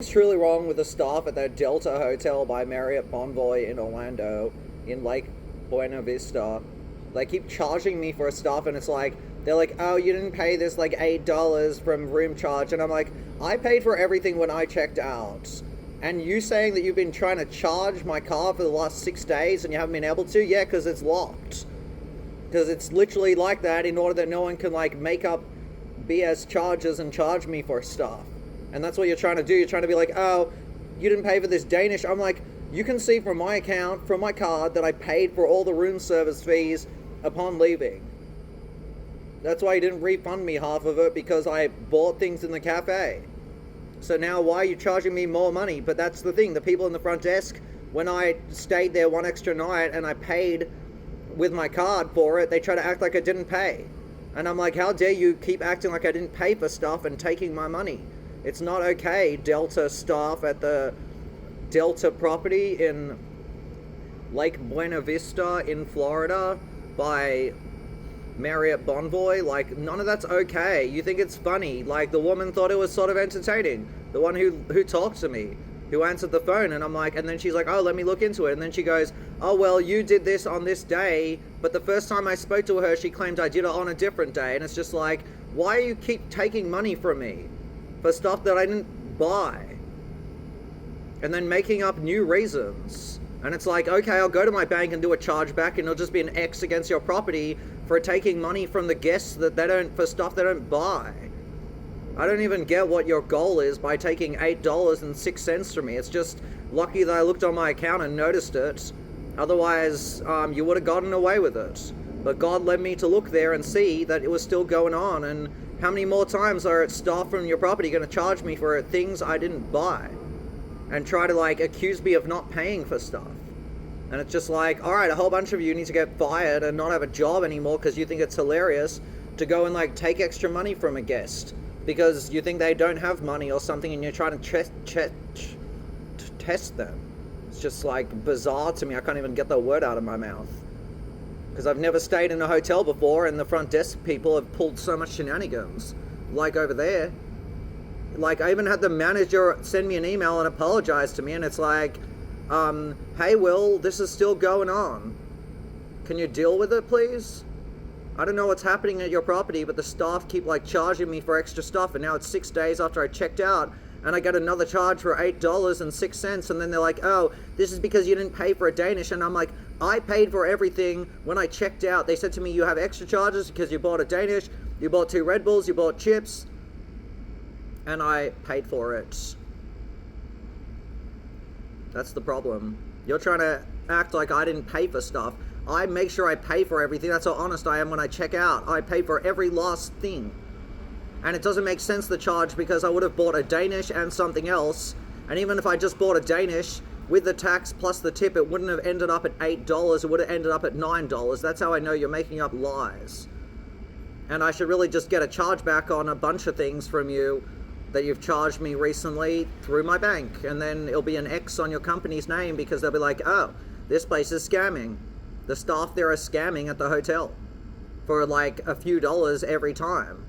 What's truly wrong with the staff at that Delta Hotel by Marriott Bonvoy in Orlando, in Lake Buena Vista? They keep charging me for stuff, and it's like, they're like, oh, you didn't pay this like $8 from room charge, and I'm like, I paid for everything when I checked out. And you saying that you've been trying to charge my car for the last 6 days and you haven't been able to? Yeah, because it's locked. Because it's literally like that in order that no one can like make up BS charges and charge me for stuff. And that's what you're trying to do. You're trying to be like, oh, you didn't pay for this Danish. I'm like, you can see from my account, from my card, that I paid for all the room service fees upon leaving. That's why you didn't refund me half of it, because I bought things in the cafe. So now why are you charging me more money? But that's the thing. The people in the front desk, when I stayed there one extra night and I paid with my card for it, they try to act like I didn't pay. And I'm like, how dare you keep acting like I didn't pay for stuff and taking my money? It's not okay, Delta staff at the Delta property in Lake Buena Vista in Florida by Marriott Bonvoy. Like, none of that's okay. You think it's funny. Like, the woman thought it was sort of entertaining. The one who talked to me, who answered the phone, and I'm like, and then she's like, oh, let me look into it. And then she goes, oh, well, you did this on this day, but the first time I spoke to her, she claimed I did it on a different day. And it's just like, why do you keep taking money from me for stuff that I didn't buy? And then making up new reasons. And it's like, okay, I'll go to my bank and do a chargeback, and it'll just be an X against your property for taking money from the guests that they don't, for stuff they don't buy. I don't even get what your goal is by taking $8.06 from me. It's just lucky that I looked on my account and noticed it. Otherwise, you would have gotten away with it. But God led me to look there and see that it was still going on. And how many more times are staff from your property going to charge me for things I didn't buy? And try to like accuse me of not paying for stuff. And it's just like, alright, a whole bunch of you need to get fired and not have a job anymore because you think it's hilarious to go and like take extra money from a guest because you think they don't have money or something, and you're trying to test them. It's just like bizarre to me. I can't even get the word out of my mouth. Because I've never stayed in a hotel before, and the front desk people have pulled so much shenanigans. Like over there. Like, I even had the manager send me an email and apologize to me, and it's like, hey, Will, this is still going on. Can you deal with it, please? I don't know what's happening at your property, but the staff keep, like, charging me for extra stuff, and now it's 6 days after I checked out, and I get another charge for $8.06, and then they're like, oh, this is because you didn't pay for a Danish, and I'm like, I paid for everything when I checked out. They said to me, you have extra charges because you bought a Danish, you bought 2 Red Bulls, you bought chips, and I paid for it. That's the problem. You're trying to act like I didn't pay for stuff. I make sure I pay for everything. That's how honest I am when I check out. I pay for every last thing. And it doesn't make sense, the charge, because I would have bought a Danish and something else. And even if I just bought a Danish with the tax plus the tip, it wouldn't have ended up at $8. It would have ended up at $9. That's how I know you're making up lies. And I should really just get a charge back on a bunch of things from you that you've charged me recently through my bank, and then it'll be an X on your company's name because they'll be like, oh, this place is scamming. The staff there are scamming at the hotel for like a few dollars every time.